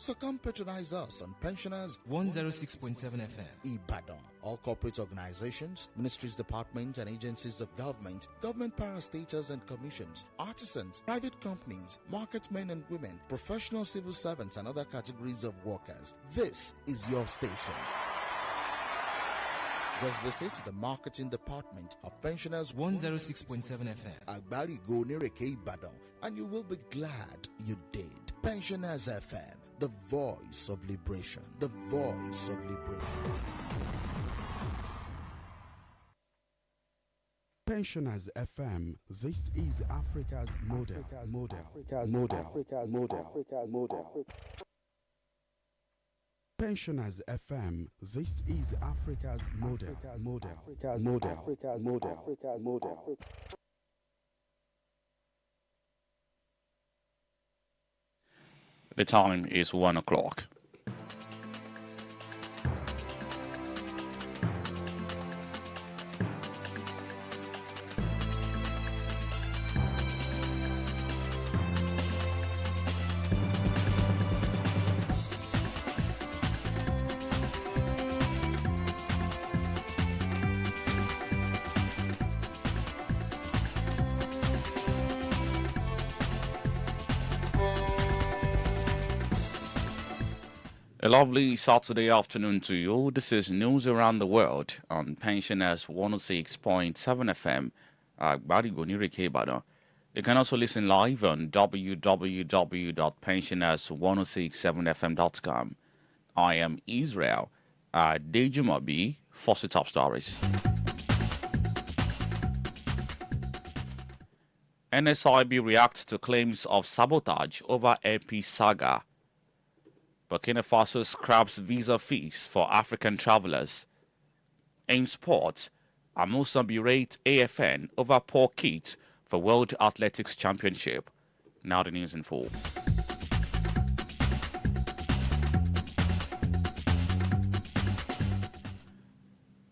So come patronize us on Pensioners 106.7 FM. Ibadan. All corporate organizations, ministries, departments, and agencies of government, government parastatals and commissions, artisans, private companies, market men and women, professional civil servants, and other categories of workers. This is your station. Just visit the marketing department of Pensioners 106.7 FM. Agbari Go Nireke Ibadan, and you will be glad you did. Pensioners FM, the voice of liberation. The voice of liberation. Pensioners FM, this is Africa's model. Pensioners FM, this is Africa's model. The time is 1 o'clock. A lovely Saturday afternoon to you. This is News Around the World on Pensioners 106.7 FM, Agbari Ibadan. You can also listen live on www.pensioners1067fm.com. I am Israel. ADEJUMOBI for the top stories. NSIB reacts to claims of sabotage over AP saga. Burkina Faso scraps visa fees for African travelers. In sports, Amusa berate AFN over poor kits for World Athletics Championship. Now the news in full.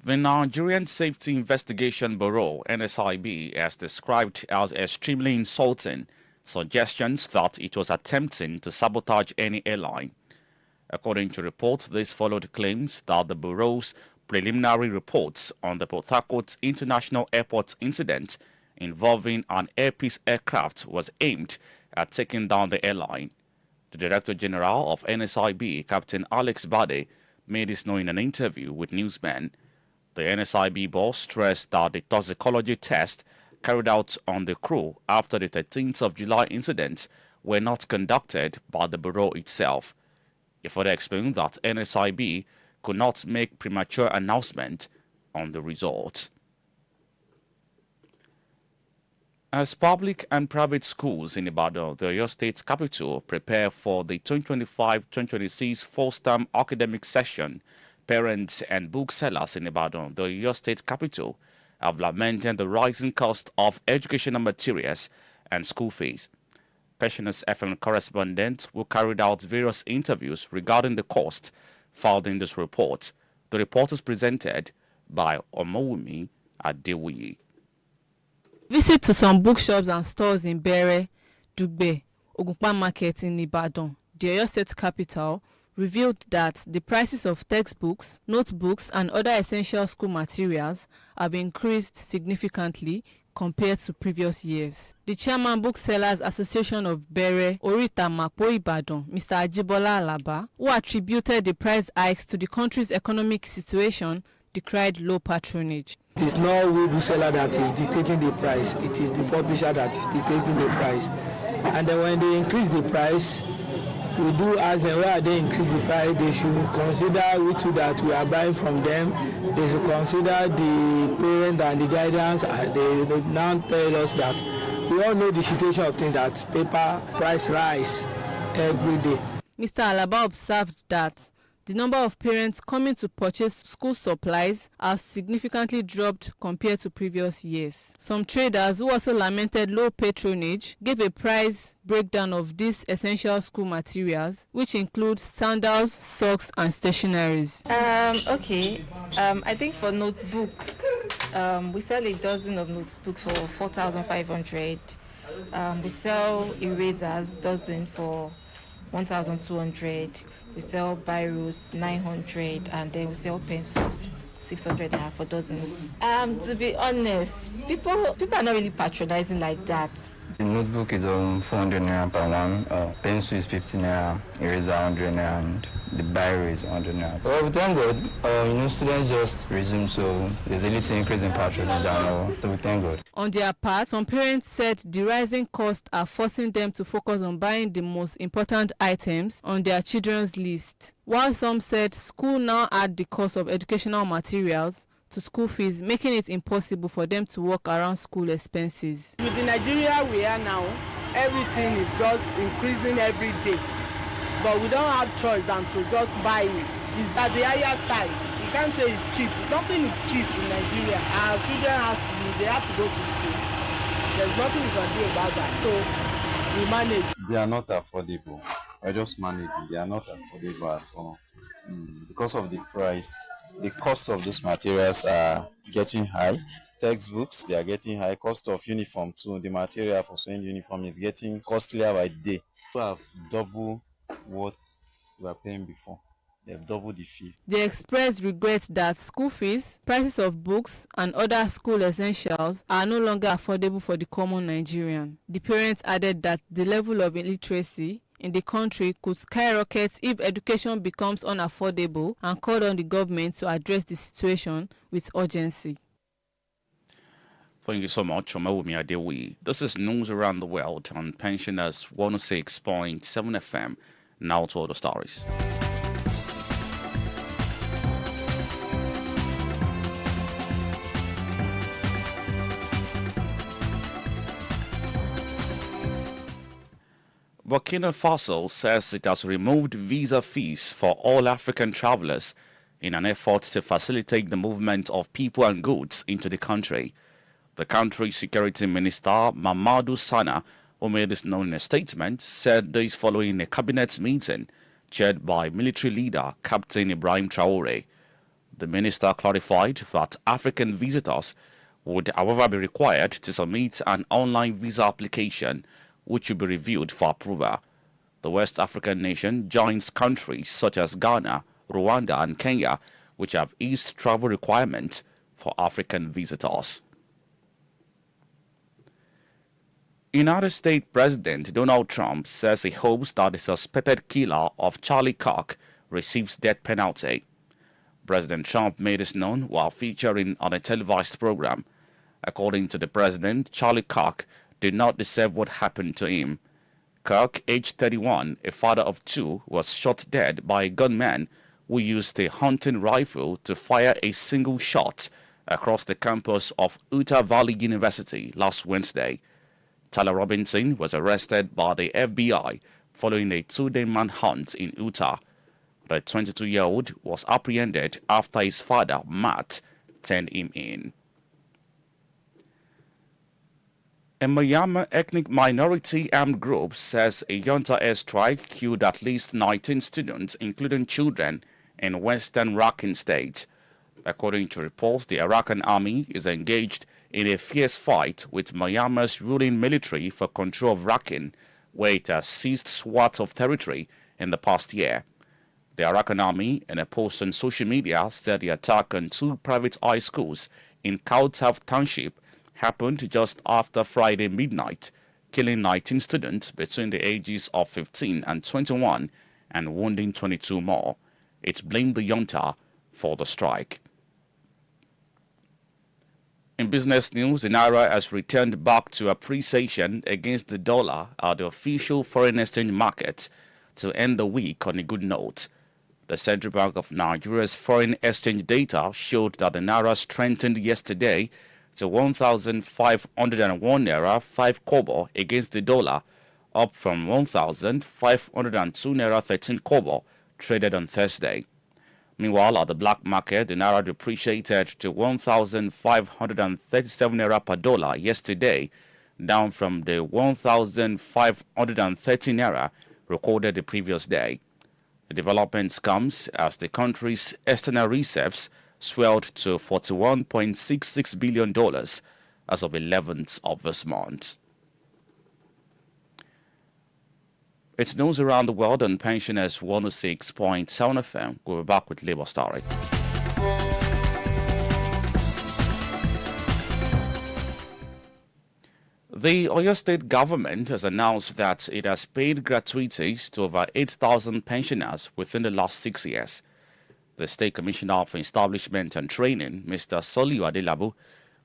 The Nigerian Safety Investigation Bureau, NSIB, has described as extremely insulting suggestions that it was attempting to sabotage any airline. According to reports, this followed claims that the Bureau's preliminary reports on the Port Harcourt International Airport incident involving an Air Peace aircraft was aimed at taking down the airline. The Director General of NSIB, Captain Alex Bade, made this known in an interview with newsmen. The NSIB boss stressed that the toxicology tests carried out on the crew after the 13th of July incident were not conducted by the Bureau itself. He further explained that NSIB could not make premature announcement on the results. As public and private schools in Ibadan, the Oyo State capital, prepare for the 2025-2026 first-term academic session, parents and booksellers in Ibadan, the Oyo State capital, have lamented the rising cost of educational materials and school fees. Pensioners FM correspondent who carried out various interviews regarding the cost filed in this report. The report is presented by Omowumi Adewuyi. Visit to some bookshops and stores in Bere, Dugbe, Ogunpa Market in Ibadan, the Oyo State capital, revealed that the prices of textbooks, notebooks, and other essential school materials have increased significantly compared to previous years. The chairman Booksellers Association of Bere, Orita Mapo Ibadan, Mr. Ajibola Alaba, who attributed the price hikes to the country's economic situation, decried low patronage. It is not we bookseller that is dictating the price, it is the publisher that is dictating the price. And then when they increase the price, we do ask them where they increase the price. They should consider which that we are buying from them. They should consider the parent and the guidance. They now tell us that we all know the situation of things, that paper price rise every day. Mr. Alaba observed that the number of parents coming to purchase school supplies has significantly dropped compared to previous years. Some traders who also lamented low patronage gave a price breakdown of these essential school materials, which include sandals, socks, and stationaries. I think for notebooks, we sell a dozen of notebooks for 4,500. We sell erasers, dozen for 1,200. We sell biros 900, and then we sell pencils 600 naira for dozens. To be honest, people are not really patronizing like that. The notebook is 400 naira per one, pencil is 50 naira, eraser 100 naira, and the biro is 100 naira. So we thank God, students just resume, so there's a little increase in patronage, so we thank God. On their part, some parents said the rising costs are forcing them to focus on buying the most important items on their children's list, while some said school now add the cost of educational materials to school fees, making it impossible for them to work around school expenses. With the Nigeria we are now, everything is just increasing every day. But we don't have choice than to just buy it. It's at the higher side. You can't say it's cheap. Nothing is cheap in Nigeria. Our children they have to go to school. There's nothing we can do about that. So we manage. They are not affordable. We're just managing. They are not affordable at all. Because of the price. The cost of those materials are getting high. Textbooks, they are getting high. Cost of uniform too. The material for sewing uniform is getting costlier by the day. We have double what we were paying before. They have doubled the fee. They expressed regret that school fees, prices of books, and other school essentials are no longer affordable for the common Nigerian. The parents added that the level of illiteracy in the country could skyrocket if education becomes unaffordable, and called on the government to address the situation with urgency. Thank you so much, Omawumi Adewi. This is News Around the World on Pensioners 106.7 FM. Now to all the stories. Burkina Faso says it has removed visa fees for all African travelers in an effort to facilitate the movement of people and goods into the country. The country's security minister, Mamadou Sana, who made this known in a statement, said this following a cabinet meeting chaired by military leader Captain Ibrahim Traore. The minister clarified that African visitors would, however, be required to submit an online visa application which will be reviewed for approval. The West African nation joins countries such as Ghana, Rwanda, and Kenya, which have eased travel requirements for African visitors. United States President Donald Trump says he hopes that the suspected killer of Charlie Kirk receives death penalty. President Trump made this known while featuring on a televised program. According to the president, Charlie Kirk did not deserve what happened to him. Kirk, aged 31, a father of two, was shot dead by a gunman who used a hunting rifle to fire a single shot across the campus of Utah Valley University last Wednesday. Tyler Robinson was arrested by the FBI following a two-day manhunt in Utah. The 22-year-old was apprehended after his father, Matt, turned him in. A Myanmar ethnic minority armed group says a junta airstrike killed at least 19 students, including children, in western Rakhine state. According to reports, the Arakan army is engaged in a fierce fight with Myanmar's ruling military for control of Rakhine, where it has seized swaths of territory in the past year. The Arakan army, in a post on social media, said the attack on two private high schools in Kautaf Township happened just after Friday midnight, killing 19 students between the ages of 15 and 21 and wounding 22 more. It blamed the junta for the strike. In business news, the Naira has returned back to appreciation against the dollar at the official foreign exchange market to end the week on a good note. The Central Bank of Nigeria's foreign exchange data showed that the Naira strengthened yesterday to 1,501 Naira 5 kobo against the dollar, up from 1,502 Naira 13 kobo traded on Thursday. Meanwhile, at the black market, the Naira depreciated to 1,537 Naira per dollar yesterday, down from the 1,530 Naira recorded the previous day. The development comes as the country's external reserves swelled to $41.66 billion as of 11th of this month. It's news around the world on Pensioners 106.7 FM. We'll be back with Labour Story. The Oyo State government has announced that it has paid gratuities to over 8,000 pensioners within the last 6 years. The State Commissioner for Establishment and Training, Mr. Soliu Adelabu,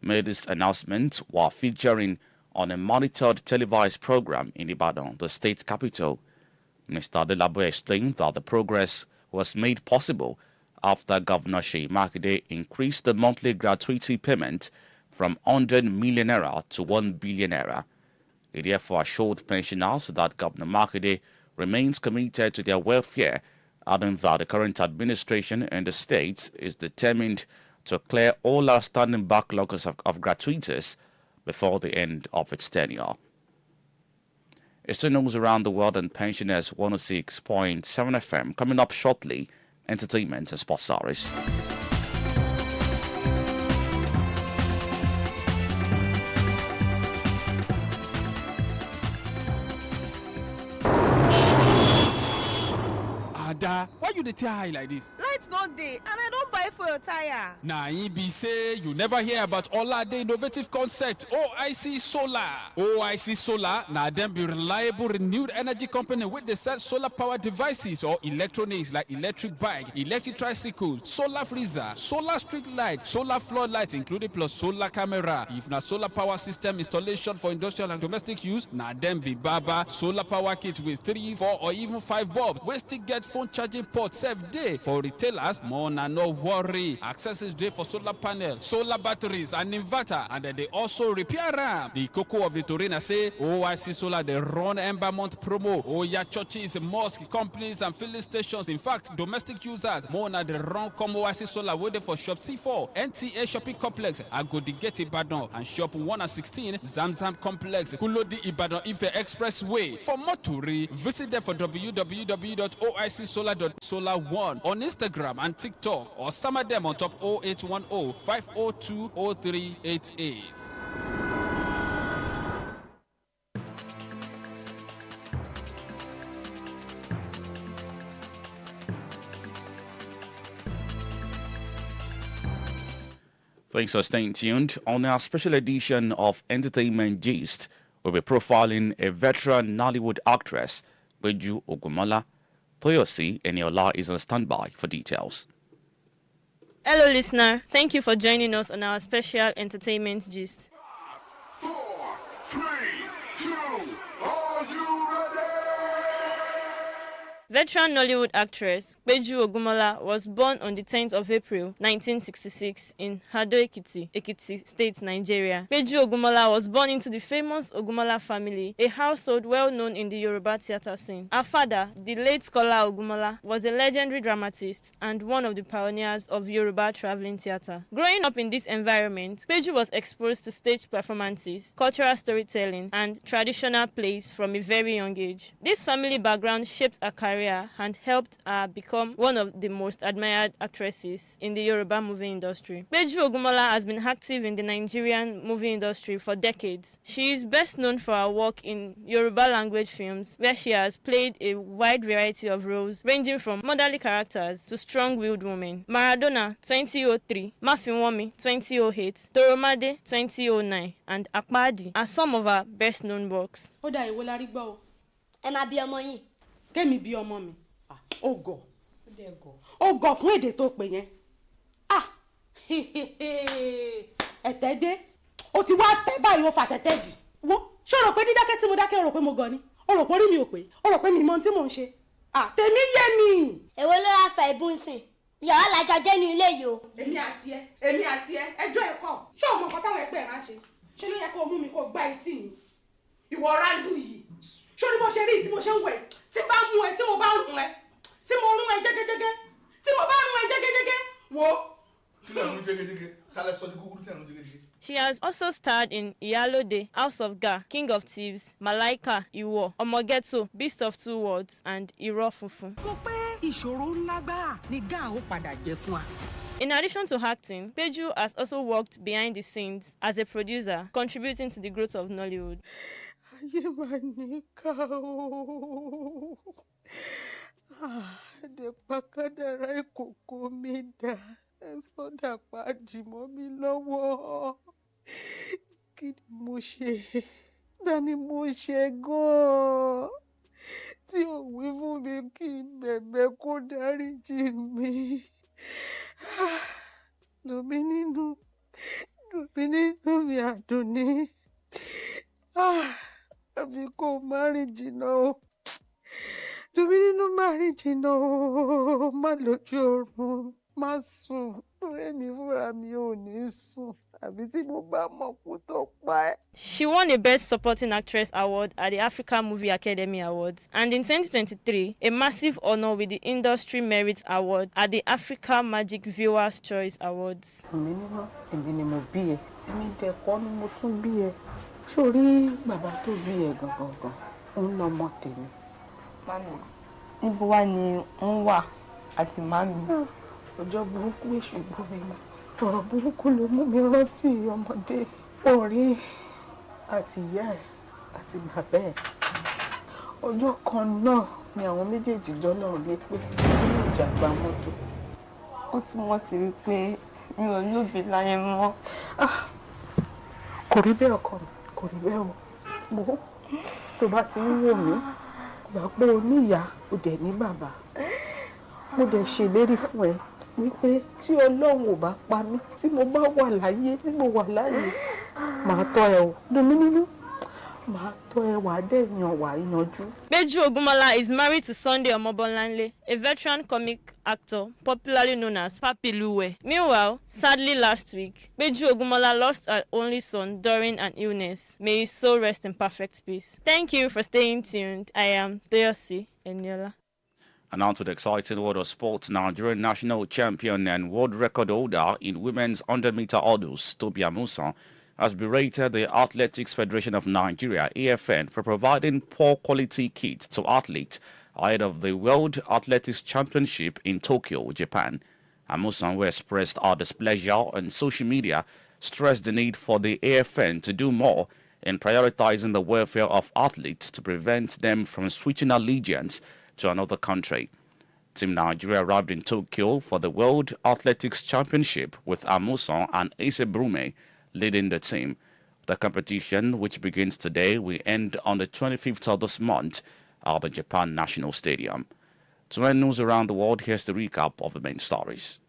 made this announcement while featuring on a monitored televised program in Ibadan, the state capital. Mr. Adelabu explained that the progress was made possible after Governor Seyi Makinde increased the monthly gratuity payment from 100 million naira to 1 billion naira. He therefore assured pensioners that Governor Makinde remains committed to their welfare, adding that the current administration in the state is determined to clear all outstanding backlogs of gratuities before the end of its tenure. It's the news around the world on Pensioners 106.7 FM. Coming up shortly, entertainment and sports stories. Why you dey tear high like this? Light not dey, and I don't buy for your tire. Nah, he be say you never hear about Olade innovative concept OIC Solar. OIC Solar, na dem be reliable renewed energy company with dey sell solar power devices or electronics like electric bike, electric tricycle, solar freezer, solar street light, solar floodlight including plus solar camera. If na solar power system installation for industrial and domestic use, na dem be Baba. Solar power kit with 3, 4 or even 5 bulbs wey still get phone charging port sef dey. For retailers, more na no worry. Accessories dey for solar panel, solar batteries and inverter, and they also repair am. The cocoa of the Torina say OIC Solar dey run Ember Month promo. Oya churches, mosques, companies and filling stations. In fact, domestic users more na dey run come OIC Solar wey dey for shop C4, NTA shopping complex, Agodi Gate Ibadan, and shop 1 and 16, Zamzam complex, Kulodi Ibadan Ife Expressway. For more tori, visit them for www.oicsolar.solar1 on Instagram and TikTok, or summon them on top 0810 502 0388. Thanks for staying tuned. On our special edition of Entertainment Gist, we'll be profiling a veteran Nollywood actress, Peju Ogunmola. Toyosi Eniola is on standby for details. Hello, listener. Thank you for joining us on our special Entertainment Gist. 4, 3, 2, are you ready? Veteran Nollywood actress Peju Ogunmola was born on the 10th of April 1966 in Ado-Ekiti, Ekiti State, Nigeria. Peju Ogunmola was born into the famous Ogunmola family, a household well known in the Yoruba theatre scene. Her father, the late Scholar Ogunmola, was a legendary dramatist and one of the pioneers of Yoruba travelling theatre. Growing up in this environment, Peju was exposed to stage performances, cultural storytelling, and traditional plays from a very young age. This family background shaped her career and helped her become one of the most admired actresses in the Yoruba movie industry. Peju Ogunmola has been active in the Nigerian movie industry for decades. She is best known for her work in Yoruba language films, where she has played a wide variety of roles ranging from motherly characters to strong-willed women. Maradona 2003, Mafinwami 2008, Toromade 2009, and Akpadi are some of her best-known works. Ó dà ìwọ la rí gbọ́ o. Ẹ máa bí ọmọ yín. Kémi bí ọmọ mi. Ó gọ̀. Ó gọ̀ fún èdè tó pè yẹn. Ẹ̀tẹ́ dé. Ó ti wá tẹ́ báyìí ó fà tẹ́tẹ́ dì. Wo ṣé o rò pé dídákẹ́ tí mo dákẹ́ o rò pé mo gọ̀ ni? O rò pé orí mi ò pé? O rò pé mi mọ ohun tí mò ń ṣe? Tèmi yé mi. Èwo ló wá fa ìbùn sìn? Ìyàwó làjọ jẹ́ ní ilé yìí o. Èmi àti ẹ ẹjọ́ ẹ̀kọ́. Ṣé o mọ nǹkan táwọn ẹgbẹ́ ẹ̀ máa ṣe? Ṣé ló yẹ kó mú mi kó gbá etí mi? Ìwọ rándù yìí. Ṣé o ní bó ṣe rí tí mo ṣe ń wẹ̀? Tí bá mú ẹ, tí mo bá rún ẹ, tí mo rún ẹ jẹ́gẹ́jẹ́gẹ́, tí mo bá rún ẹ jẹ́gẹ́jẹ́gẹ́, wo. Kí ló ń rún jẹ́gẹ́jẹ́gẹ́? Tálẹ̀ sọ ní kúkúrú tí ẹ̀ ń rún jẹ́gẹ́jẹ́gẹ́. She has also starred in Iyalode, House of Ga, King of Thieves, Malaika, Iwo, Omogeto, Beast of Two Worlds, and Iro Funfun. Mo pé ìṣòro ńlá gbáà ni Ga ó padà jẹ fún wa. In addition to acting, Peju has also worked behind the scenes as a producer, contributing to the growth of Nollywood. ayé máa níkà o. Àdèpá kádàrá ìkòkò mi dà ẹ sọ́dà pàdì mọ́ mi lọ́wọ́. Kí ni mo ṣe? Dání mo ṣe gan-an tí ò wí fún mi kí n bẹ̀bẹ̀ kó dáríjì mi. Dùn mí nínú mi Àdùnní. Àfi kó má rìn jìnnà o. Dùn mí nínú má rìn jìnnà o. Má lójú oorun, má sùn. Ọ̀rẹ́ mi fúnra mi ò ní sùn. Àbí tí mo bá mọ̀ kó tó pa ẹ́. She won a Best Supporting Actress award at the Africa Movie Academy Awards, and in 2023, a massive honor with the Industry Merit Award at the Africa Magic Viewers' Choice Awards. Èmi ni mo bí ẹ. Èmi dẹ̀kọ́ ni mo tún bí ẹ. Sórí bàbá tó bí ẹ gangan, òun lọmọ tèmi. Mami, níbo wá ni ń wà àti mami? Ọjọ́ burúkú èṣù bú mi mọ́. Ọ̀rọ̀ burúkú ló mú mi rántí ọmọdé. Orí àti ìyá ẹ̀ àti bàbá ẹ̀. Ọjọ́ kan náà ni àwọn méjèèjì jọ́lọ́run lé pé nínú ìjàmbá mọ́tò. Ó túmọ̀ sí wípé mi ò lóbi láyé mọ́. Kò rí bẹ́ẹ̀ ọkọ mi, kò rí bẹ́ẹ̀ o. Mo tó bá ti ń wò mí, gbà pé o ní ìyá, o dẹ̀ ní bàbá. Mo dẹ̀ ṣèlérí fún ẹ wípé tí Ọlọ́run ò bá pa mí, tí mo bá wà láyé, tí mo wà láyé, màá tọ́ ẹ o. Dùn mí nínú. Màá tọ́ ẹ wà dé yan wà yanjú. Peju Ogunmola is married to Sunday Omobolanle, a veteran comic actor popularly known as Papi Luwe. Meanwhile, sadly last week, Peju Ogunmola lost her only son during an illness. May his soul rest in perfect peace. Thank you for staying tuned. I am Toyosi Eniola. And now to the exciting world of sports. Nigerian national champion and world record holder in women's 100-meter hurdles, Tobi Amusan, has berated the Athletics Federation of Nigeria, AFN, for providing poor quality kits to athletes ahead of the World Athletics Championship in Tokyo, Japan. Amusan, who expressed her displeasure on social media, stressed the need for the AFN to do more in prioritizing the welfare of athletes to prevent them from switching allegiance to another country. Team Nigeria arrived in Tokyo for the World Athletics Championship with Amusan and Ise Brume leading the team. The competition, which begins today, will end on the 25th of this month at the Japan National Stadium. To end news around the world, here's the recap of the main stories.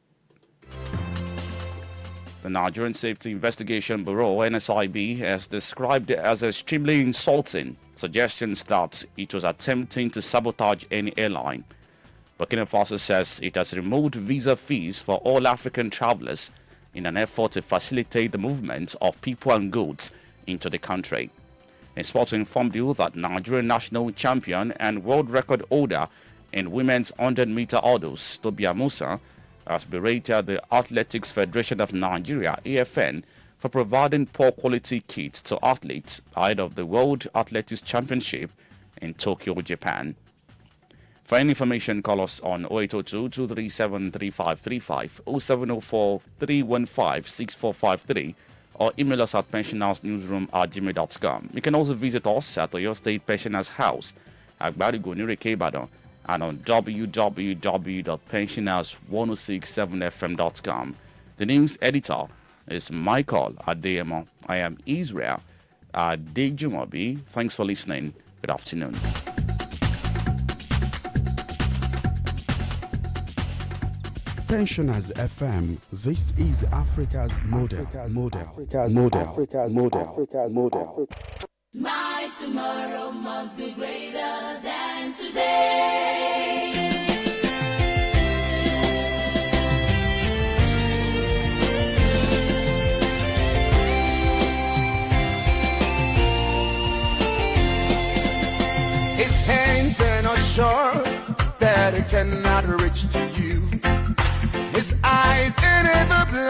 The Nigerian Safety Investigation Bureau, NSIB, has described it as extremely insulting suggestions that it was attempting to sabotage any airline. Burkina Faso says it has removed visa fees for all African travelers in an effort to facilitate the movement of people and goods into the country. In sport, to inform you that Nigerian national champion and world record holder in women's 100-meter hurdles, Tobi Amusan, has berated the Athletics Federation of Nigeria, AFN, for providing poor quality kits to athletes ahead of the World Athletics Championship in Tokyo, Japan. For any information, call us on 0802-237-3535, 0704-315-6453, or email us at pensionersnewsroom@gmail.com. You can also visit us at Oyo State Pensioners House, Agbarigo, Nureke, Ibadan, and on www.pensioners1067fm.com. The news editor is Michael Adeyemo. I am Israel ADEJUMOBI. Thanks for listening. Good afternoon. Pensioners FM. This is Africa's model. My tomorrow must be greater than today. His hands are not short that it cannot reach to you. His eyes are never blind.